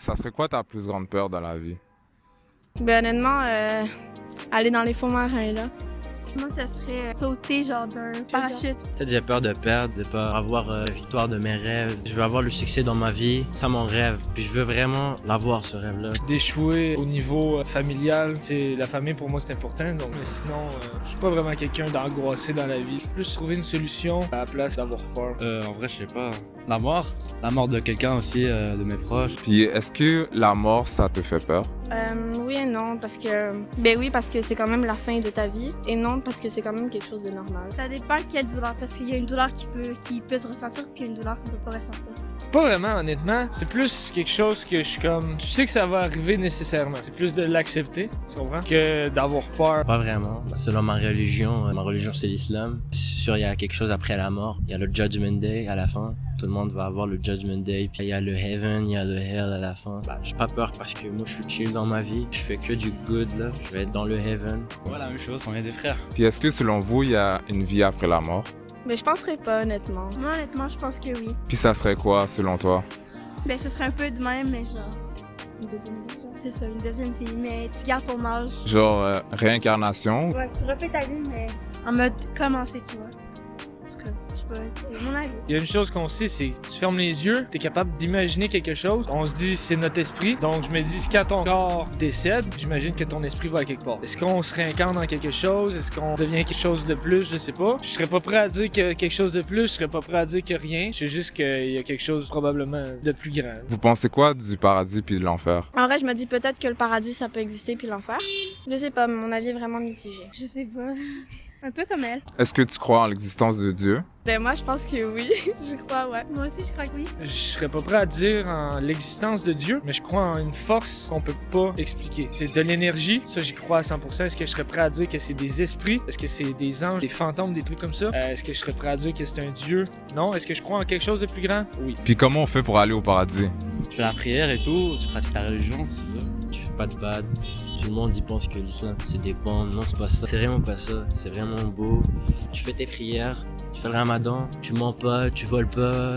Ça serait quoi ta plus grande peur dans la vie? Ben honnêtement, aller dans les fonds marins, là. Moi, ça serait sauter genre d'un parachute. Peut-être j'ai peur de perdre, de pas avoir la victoire de mes rêves. Je veux avoir le succès dans ma vie, c'est mon rêve. Puis je veux vraiment l'avoir, ce rêve-là. D'échouer au niveau familial, la famille pour moi c'est important. Donc, mais sinon, je suis pas vraiment quelqu'un d'angoissé dans la vie. Je veux plus trouver une solution à la place d'avoir peur. En vrai, je sais pas. La mort de quelqu'un aussi, de mes proches. Puis est-ce que la mort, ça te fait peur? Oui et non, parce que... Ben oui, parce que c'est quand même la fin de ta vie. Et non, parce que c'est quand même quelque chose de normal. Ça dépend quelle douleur, parce qu'il y a une douleur qui peut se ressentir, puis une douleur qu'on peut pas ressentir. Pas vraiment, honnêtement. C'est plus quelque chose que je suis comme... Tu sais que ça va arriver nécessairement. C'est plus de l'accepter, tu comprends? Que d'avoir peur. Pas vraiment. Selon ma religion c'est l'islam. C'est sûr, il y a quelque chose après la mort. Il y a le Judgment Day à la fin. Tout le monde va avoir le Judgment Day. Puis il y a le Heaven, il y a le Hell à la fin. J'ai pas peur parce que moi, je suis chill dans ma vie. Je fais que du good, là. Je vais être dans le Heaven. Ouais, la même chose, on est des frères. Puis est-ce que selon vous, il y a une vie après la mort? Mais je penserais pas, honnêtement. Moi, honnêtement, je pense que oui. Puis ça serait quoi selon toi? Ben, ce serait un peu de même, mais genre... Une deuxième vie, genre. C'est ça, une deuxième vie, mais tu gardes ton âge. Genre réincarnation? Ouais, tu refais ta vie, mais en mode commencer, tu vois. En tout cas, je sais pas, c'est mon avis. Il y a une chose qu'on sait, c'est que tu fermes les yeux, tu es capable d'imaginer quelque chose. On se dit c'est notre esprit. Donc je me dis quand ton corps décède, j'imagine que ton esprit va à quelque part. Est-ce qu'on se réincarne dans quelque chose? Est-ce qu'on devient quelque chose de plus? Je sais pas. Je serais pas prêt à dire qu'il y a quelque chose de plus, je serais pas prêt à dire que rien. Je sais juste qu'il y a quelque chose probablement de plus grand. Vous pensez quoi du paradis puis de l'enfer? En vrai, je me dis peut-être que le paradis, ça peut exister, puis l'enfer. Je sais pas, mais mon avis est vraiment mitigé. Je sais pas. Un peu comme elle. Est-ce que tu crois en l'existence de Dieu? Ben moi, je pense que oui. Je crois, ouais. Moi aussi, je crois que oui. Je serais pas prêt à dire en l'existence de Dieu, mais je crois en une force qu'on peut pas expliquer. C'est de l'énergie, ça j'y crois à 100%. Est-ce que je serais prêt à dire que c'est des esprits? Est-ce que c'est des anges, des fantômes, des trucs comme ça? Est-ce que je serais prêt à dire que c'est un Dieu? Non. Est-ce que je crois en quelque chose de plus grand? Oui. Puis comment on fait pour aller au paradis? Tu fais la prière et tout, tu pratiques ta religion, c'est ça. Tu fais pas de bad. Tout le monde y pense que l'islam c'est des bandes. Non, c'est pas ça. C'est vraiment pas ça. C'est vraiment beau. Tu fais tes prières, tu fais le ramadan, tu mens pas, tu voles pas.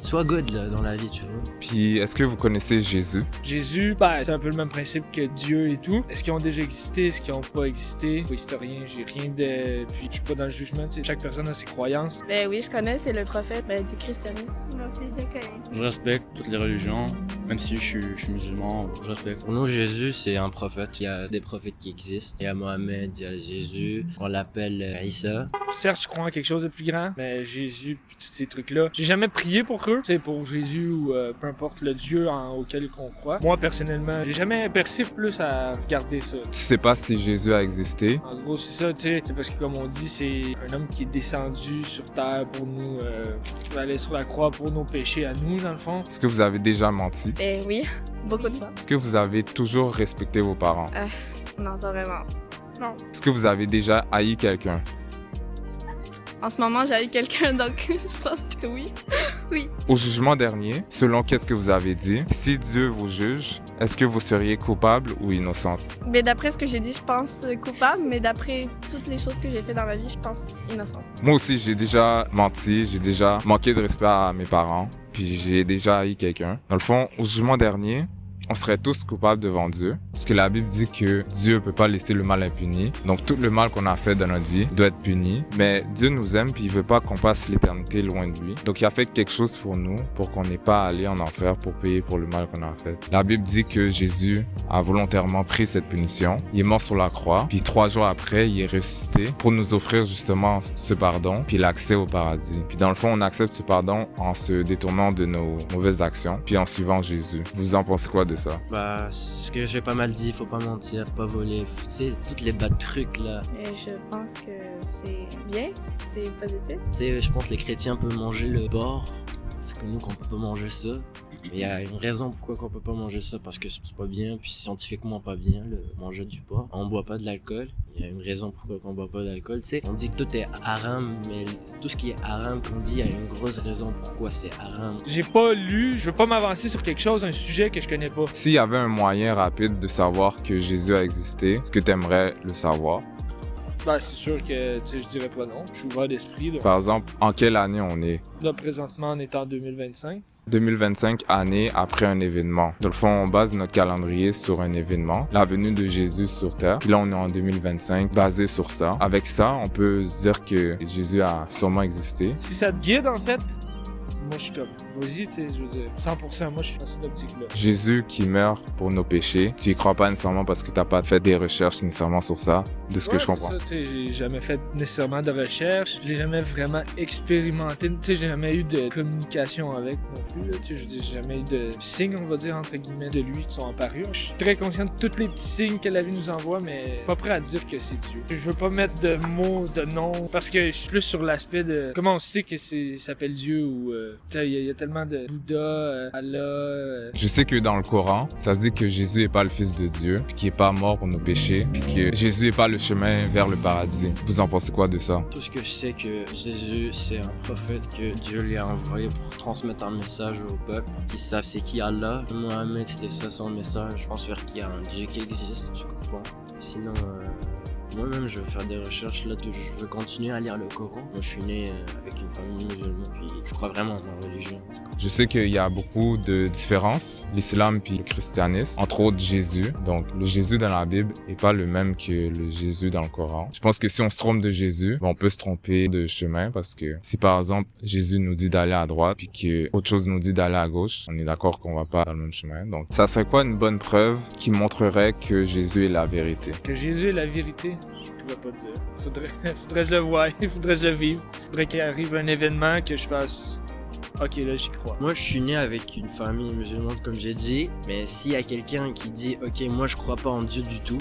Sois good là, dans la vie, tu vois. Puis est-ce que vous connaissez Jésus? Jésus, ben, c'est un peu le même principe que Dieu et tout. Est-ce qu'ils ont déjà existé? Est-ce qu'ils ont pas existé? Je suis pas historien, j'ai rien de... Puis je suis pas dans le jugement, tu sais, chaque personne a ses croyances. Ben oui, je connais, c'est le prophète du christianisme. Moi aussi, je le connais. Je respecte toutes les religions, même si je suis musulman, je respecte. Pour nous, Jésus, c'est un prophète. Il y a des prophètes qui existent. Il y a Mohamed, il y a Jésus. On l'appelle Issa. Certes, je crois en quelque chose de plus grand, mais Jésus puis tous ces trucs-là, j'ai jamais prié pour eux, tu sais, pour Jésus ou peu importe le Dieu auquel qu'on croit. Moi, personnellement, j'ai jamais percé plus à regarder ça. Tu sais pas si Jésus a existé? En gros, c'est ça, tu sais, c'est parce que comme on dit, c'est un homme qui est descendu sur terre pour nous, qui va aller sur la croix pour nos péchés à nous, dans le fond. Est-ce que vous avez déjà menti? Ben oui, beaucoup de fois. Est-ce que vous avez toujours respecté vos parents? Non, pas vraiment. Non. Est-ce que vous avez déjà haï quelqu'un? En ce moment, j'ai quelqu'un, donc je pense que oui. Oui. Au jugement dernier, selon qu'est-ce que vous avez dit, si Dieu vous juge, est-ce que vous seriez coupable ou innocente? Mais d'après ce que j'ai dit, je pense coupable, mais d'après toutes les choses que j'ai fait dans ma vie, je pense innocente. Moi aussi, j'ai déjà menti, j'ai déjà manqué de respect à mes parents, puis j'ai déjà haï quelqu'un. Dans le fond, au jugement dernier, on serait tous coupables devant Dieu, parce que la Bible dit que Dieu ne peut pas laisser le mal impuni. Donc tout le mal qu'on a fait dans notre vie doit être puni. Mais Dieu nous aime puis il veut pas qu'on passe l'éternité loin de lui. Donc il a fait quelque chose pour nous, pour qu'on n'ait pas à aller en enfer pour payer pour le mal qu'on a fait. La Bible dit que Jésus a volontairement pris cette punition. Il est mort sur la croix, puis 3 jours après, il est ressuscité pour nous offrir justement ce pardon, puis l'accès au paradis. Puis dans le fond, on accepte ce pardon en se détournant de nos mauvaises actions, puis en suivant Jésus. Vous en pensez quoi de ça? Ce que j'ai pas mal dit, faut pas mentir, faut pas voler, tu sais, toutes les bad trucs là. Et je pense que c'est bien, c'est positif. Tu sais, je pense que les chrétiens peuvent manger le porc, parce que nous, qu'on peut pas manger ça. Mais il y a une raison pourquoi qu'on peut pas manger ça, parce que c'est pas bien, puis c'est scientifiquement pas bien, le manger du porc. On boit pas de l'alcool, il y a une raison pourquoi qu'on boit pas d'alcool, tu sais. On dit que tout est haram, mais tout ce qui est haram qu'on dit, il y a une grosse raison pourquoi c'est haram. J'ai pas lu, je veux pas m'avancer sur quelque chose, un sujet que je connais pas. S'il y avait un moyen rapide de savoir que Jésus a existé, est-ce que tu aimerais le savoir? Ben, c'est sûr que, tu sais, je dirais pas non. Je suis ouvert d'esprit, là. Par exemple, en quelle année on est? Là, présentement, on est en 2025. 2025 années après un événement. Dans le fond, on base notre calendrier sur un événement, la venue de Jésus sur Terre. Puis là, on est en 2025, basé sur ça. Avec ça, on peut se dire que Jésus a sûrement existé. Si ça te guide, en fait, moi, je suis comme, vas-y, tu sais, je veux dire, 100%, moi, je suis dans cette optique-là. Jésus qui meurt pour nos péchés, tu y crois pas nécessairement parce que t'as pas fait des recherches nécessairement sur ça, de ce que je comprends. C'est ça, tu sais, j'ai jamais fait nécessairement de recherche, je l'ai jamais vraiment expérimenté, tu sais, j'ai jamais eu de communication avec non plus, là, tu sais, je dis, j'ai jamais eu de signes, on va dire, entre guillemets, de lui qui sont apparus. Je suis très conscient de tous les petits signes que la vie nous envoie, mais pas prêt à dire que c'est Dieu. Je veux pas mettre de mots, de noms, parce que je suis plus sur l'aspect de comment on sait que il s'appelle Dieu ou il y a tellement de Bouddha, Allah. Je sais que dans le Coran, ça se dit que Jésus est pas le fils de Dieu, puis qu'il est pas mort pour nos péchés, puis que Jésus est pas le chemin vers le paradis. Vous en pensez quoi de ça? Tout ce que je sais que Jésus, c'est un prophète que Dieu lui a envoyé pour transmettre un message au peuple, pour qu'ils savent c'est qui Allah. Mohamed, c'était ça son message. Je pense qu'il y a un Dieu qui existe, tu comprends? Sinon, moi-même, je veux faire des recherches là, je veux continuer à lire le Coran. Moi, je suis né avec une famille musulmane, puis je crois vraiment en ma religion. Je sais qu'il y a beaucoup de différences, l'islam puis le christianisme, entre autres Jésus. Donc, le Jésus dans la Bible est pas le même que le Jésus dans le Coran. Je pense que si on se trompe de Jésus, on peut se tromper de chemin parce que si par exemple Jésus nous dit d'aller à droite puis que autre chose nous dit d'aller à gauche, on est d'accord qu'on va pas dans le même chemin. Donc, ça serait quoi une bonne preuve qui montrerait que Jésus est la vérité? Que Jésus est la vérité, je pourrais pas dire. Faudrait que je le voie, faudrait que je le vive. Faudrait qu'il arrive un événement que je fasse. Ok, là, j'y crois. Moi, je suis né avec une famille musulmane, comme j'ai dit, mais s'il y a quelqu'un qui dit « Ok, moi, je crois pas en Dieu du tout »,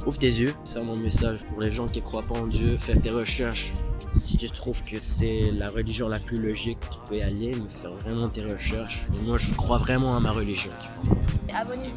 ouvre tes yeux. C'est mon message pour les gens qui croient pas en Dieu. Fais tes recherches. Si tu trouves que c'est la religion la plus logique, tu peux y aller, mais faire vraiment tes recherches. Et moi, je crois vraiment à ma religion. Abonnez-vous.